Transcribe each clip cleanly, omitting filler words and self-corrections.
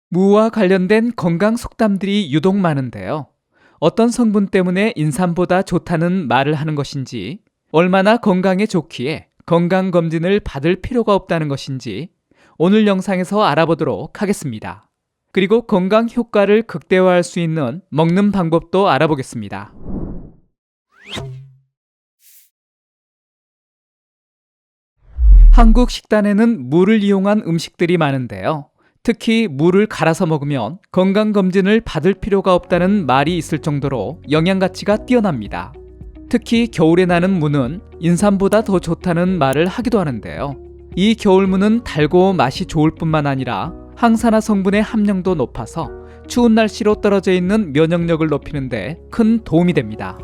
무와 관련된 건강 속담들이 유독 많은데요. 어떤 성분 때문에 인삼보다 좋다는 말을 하는 것인지, 얼마나 건강에 좋기에 건강검진을 받을 필요가 없다는 것인지 오늘 영상에서 알아보도록 하겠습니다. 그리고 건강 효과를 극대화할 수 있는 먹는 방법도 알아보겠습니다. 한국 식단에는 무를 이용한 음식들이 많은데요. 특히 무를 갈아서 먹으면 건강검진을 받을 필요가 없다는 말이 있을 정도로 영양가치가 뛰어납니다. 특히 겨울에 나는 무는 인삼보다 더 좋다는 말을 하기도 하는데요. 이 겨울무는 달고 맛이 좋을 뿐만 아니라 항산화 성분의 함량도 높아서 추운 날씨로 떨어져 있는 면역력을 높이는 데 큰 도움이 됩니다.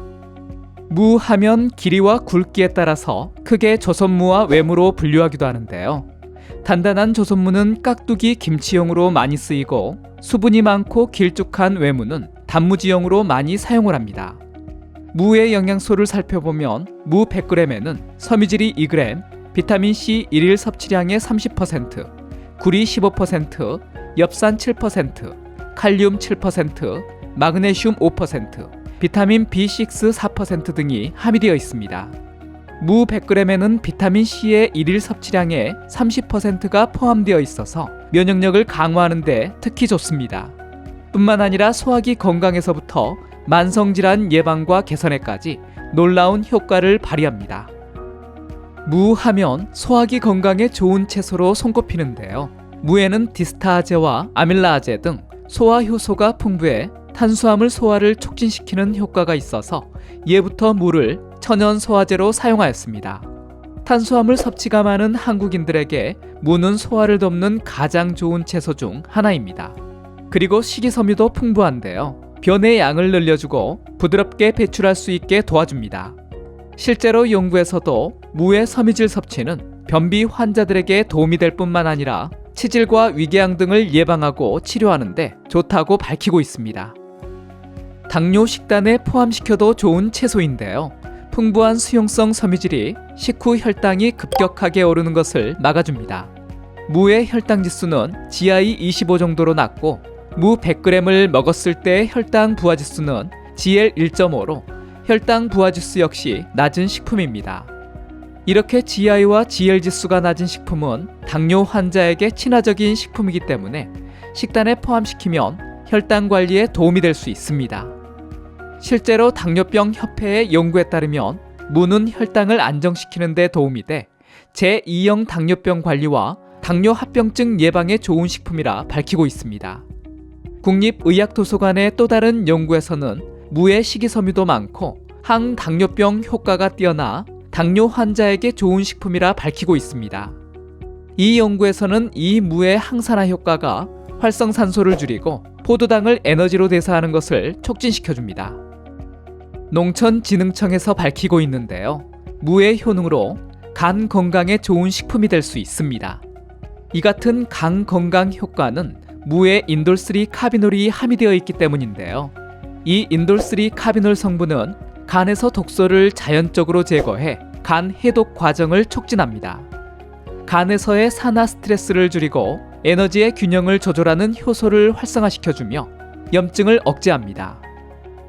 무 하면 길이와 굵기에 따라서 크게 조선무와 외무로 분류하기도 하는데요. 단단한 조선무는 깍두기 김치용으로 많이 쓰이고, 수분이 많고 길쭉한 외무는 단무지용으로 많이 사용을 합니다. 무의 영양소를 살펴보면 무 100g에는 섬유질이 2g, 비타민C 일일 섭취량의 30%, 구리 15%, 엽산 7%, 칼륨 7%, 마그네슘 5%, 비타민 B6 4% 등이 함유되어 있습니다. 무 100g에는 비타민C의 일일 섭취량의 30%가 포함되어 있어서 면역력을 강화하는 데 특히 좋습니다. 뿐만 아니라 소화기 건강에서부터 만성질환 예방과 개선에까지 놀라운 효과를 발휘합니다. 무 하면 소화기 건강에 좋은 채소로 손꼽히는데요. 무에는 디스타아제와 아밀라아제 등 소화 효소가 풍부해 탄수화물 소화를 촉진시키는 효과가 있어서 예부터 무를 천연 소화제로 사용하였습니다. 탄수화물 섭취가 많은 한국인들에게 무는 소화를 돕는 가장 좋은 채소 중 하나입니다. 그리고 식이섬유도 풍부한데요. 변의 양을 늘려주고 부드럽게 배출할 수 있게 도와줍니다. 실제로 연구에서도 무의 섬유질 섭취는 변비 환자들에게 도움이 될 뿐만 아니라 치질과 위궤양 등을 예방하고 치료하는 데 좋다고 밝히고 있습니다. 당뇨 식단에 포함시켜도 좋은 채소인데요. 풍부한 수용성 섬유질이 식후 혈당이 급격하게 오르는 것을 막아줍니다. 무의 혈당 지수는 GI 25 정도로 낮고, 무 100g을 먹었을 때 혈당 부하 지수는 GL 1.5로 혈당 부하 지수 역시 낮은 식품입니다. 이렇게 GI와 GL 지수가 낮은 식품은 당뇨 환자에게 친화적인 식품이기 때문에 식단에 포함시키면 혈당 관리에 도움이 될 수 있습니다. 실제로 당뇨병 협회의 연구에 따르면 무는 혈당을 안정시키는 데 도움이 돼 제2형 당뇨병 관리와 당뇨합병증 예방에 좋은 식품이라 밝히고 있습니다. 국립의학도서관의 또 다른 연구에서는 무에 식이섬유도 많고 항당뇨병 효과가 뛰어나 당뇨 환자에게 좋은 식품이라 밝히고 있습니다. 이 연구에서는 이 무의 항산화 효과가 활성산소를 줄이고 포도당을 에너지로 대사하는 것을 촉진시켜줍니다. 농촌진흥청에서 밝히고 있는데요. 무의 효능으로 간 건강에 좋은 식품이 될 수 있습니다. 이 같은 간 건강 효과는 무에 인돌3 카비놀이 함유되어 있기 때문인데요. 이 인돌3 카비놀 성분은 간에서 독소를 자연적으로 제거해 간 해독 과정을 촉진합니다. 간에서의 산화 스트레스를 줄이고 에너지의 균형을 조절하는 효소를 활성화시켜주며 염증을 억제합니다.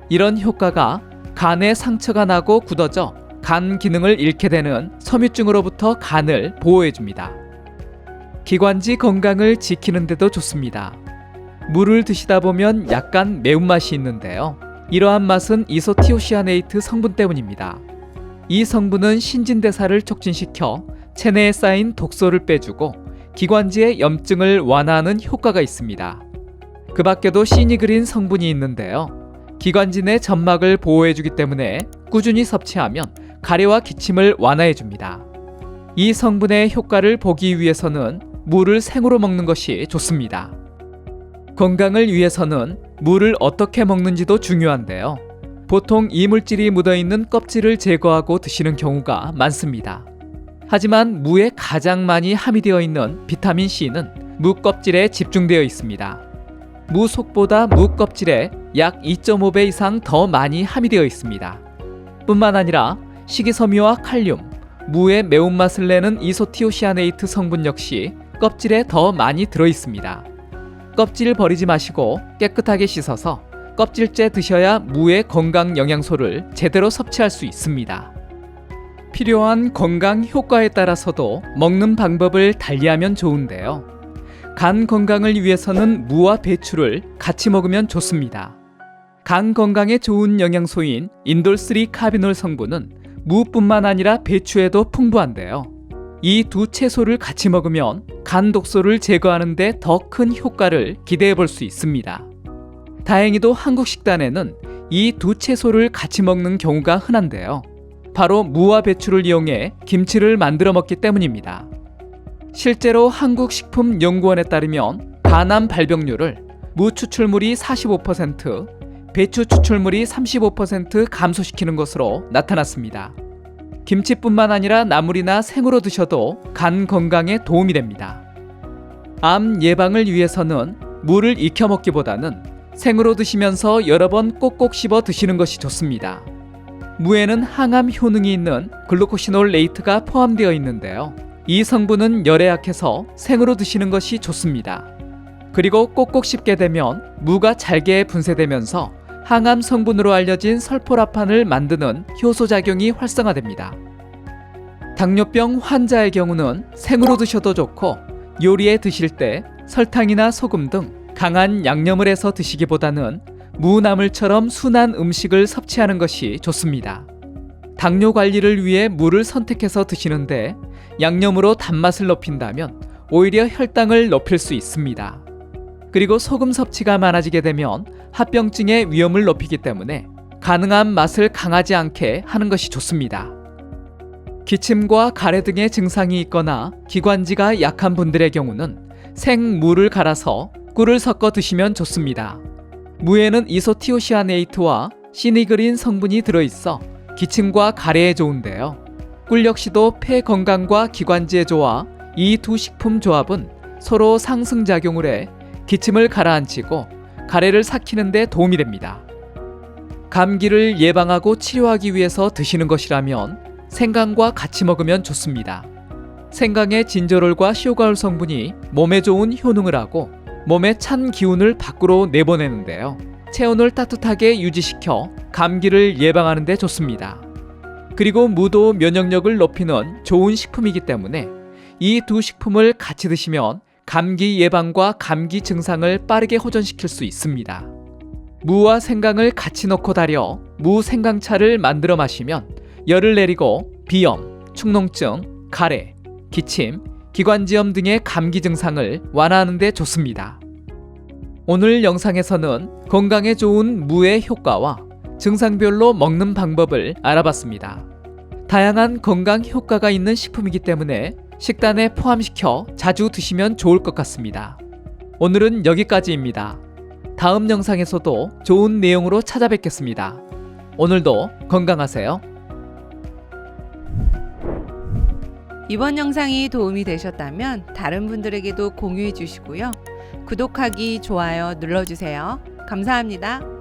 이런 효과가 간에 상처가 나고 굳어져 간 기능을 잃게 되는 섬유증으로부터 간을 보호해줍니다. 기관지 건강을 지키는 데도 좋습니다. 무를 드시다 보면 약간 매운맛이 있는데요. 이러한 맛은 이소티오시아네이트 성분 때문입니다. 이 성분은 신진대사를 촉진시켜 체내에 쌓인 독소를 빼주고 기관지의 염증을 완화하는 효과가 있습니다. 그 밖에도 시니그린 성분이 있는데요. 기관지 내 점막을 보호해주기 때문에 꾸준히 섭취하면 가래와 기침을 완화해줍니다. 이 성분의 효과를 보기 위해서는 무를 생으로 먹는 것이 좋습니다. 건강을 위해서는 무를 어떻게 먹는지도 중요한데요. 보통 이물질이 묻어있는 껍질을 제거하고 드시는 경우가 많습니다. 하지만 무에 가장 많이 함유되어 있는 비타민C는 무 껍질에 집중되어 있습니다. 무 속보다 무 껍질에 약 2.5배 이상 더 많이 함유되어 있습니다. 뿐만 아니라 식이섬유와 칼륨, 무의 매운맛을 내는 이소티오시아네이트 성분 역시 껍질에 더 많이 들어있습니다. 껍질 버리지 마시고 깨끗하게 씻어서 껍질째 드셔야 무의 건강 영양소를 제대로 섭취할 수 있습니다. 필요한 건강 효과에 따라서도 먹는 방법을 달리하면 좋은데요. 간 건강을 위해서는 무와 배추를 같이 먹으면 좋습니다. 간 건강에 좋은 영양소인 인돌3 카비놀 성분은 무뿐만 아니라 배추에도 풍부한데요. 이 두 채소를 같이 먹으면 간 독소를 제거하는 데 더 큰 효과를 기대해 볼 수 있습니다. 다행히도 한국 식단에는 이 두 채소를 같이 먹는 경우가 흔한데요. 바로 무와 배추를 이용해 김치를 만들어 먹기 때문입니다. 실제로 한국식품연구원에 따르면 간암 발병률을 무 추출물이 45%, 배추 추출물이 35% 감소시키는 것으로 나타났습니다. 김치뿐만 아니라 나물이나 생으로 드셔도 간 건강에 도움이 됩니다. 암 예방을 위해서는 무를 익혀 먹기보다는 생으로 드시면서 여러 번 꼭꼭 씹어 드시는 것이 좋습니다. 무에는 항암 효능이 있는 글루코시놀 레이트가 포함되어 있는데요. 이 성분은 열에 약해서 생으로 드시는 것이 좋습니다. 그리고 꼭꼭 씹게 되면 무가 잘게 분쇄되면서 항암 성분으로 알려진 설포라판을 만드는 효소작용이 활성화됩니다. 당뇨병 환자의 경우는 생으로 드셔도 좋고 요리에 드실 때 설탕이나 소금 등 강한 양념을 해서 드시기보다는 무나물처럼 순한 음식을 섭취하는 것이 좋습니다. 당뇨 관리를 위해 무를 선택해서 드시는데 양념으로 단맛을 높인다면 오히려 혈당을 높일 수 있습니다. 그리고 소금 섭취가 많아지게 되면 합병증의 위험을 높이기 때문에 가능한 맛을 강하지 않게 하는 것이 좋습니다. 기침과 가래 등의 증상이 있거나 기관지가 약한 분들의 경우는 생무를 갈아서 꿀을 섞어 드시면 좋습니다. 무에는 이소티오시아네이트와 시니그린 성분이 들어있어 기침과 가래에 좋은데요. 꿀 역시도 폐 건강과 기관지에 좋아 이 두 식품 조합은 서로 상승작용을 해 기침을 가라앉히고 가래를 삭히는 데 도움이 됩니다. 감기를 예방하고 치료하기 위해서 드시는 것이라면 생강과 같이 먹으면 좋습니다. 생강의 진저롤과 쇼가올 성분이 몸에 좋은 효능을 하고 몸의 찬 기운을 밖으로 내보내는데요. 체온을 따뜻하게 유지시켜 감기를 예방하는 데 좋습니다. 그리고 무도 면역력을 높이는 좋은 식품이기 때문에 이 두 식품을 같이 드시면 감기 예방과 감기 증상을 빠르게 호전시킬 수 있습니다. 무와 생강을 같이 넣고 달여 무 생강차를 만들어 마시면 열을 내리고 비염, 축농증, 가래, 기침, 기관지염 등의 감기 증상을 완화하는 데 좋습니다. 오늘 영상에서는 건강에 좋은 무의 효과와 증상별로 먹는 방법을 알아봤습니다. 다양한 건강 효과가 있는 식품이기 때문에 식단에 포함시켜 자주 드시면 좋을 것 같습니다. 오늘은 여기까지입니다. 다음 영상에서도 좋은 내용으로 찾아뵙겠습니다. 오늘도 건강하세요. 이번 영상이 도움이 되셨다면 다른 분들에게도 공유해 주시고요. 구독하기, 좋아요 눌러주세요. 감사합니다.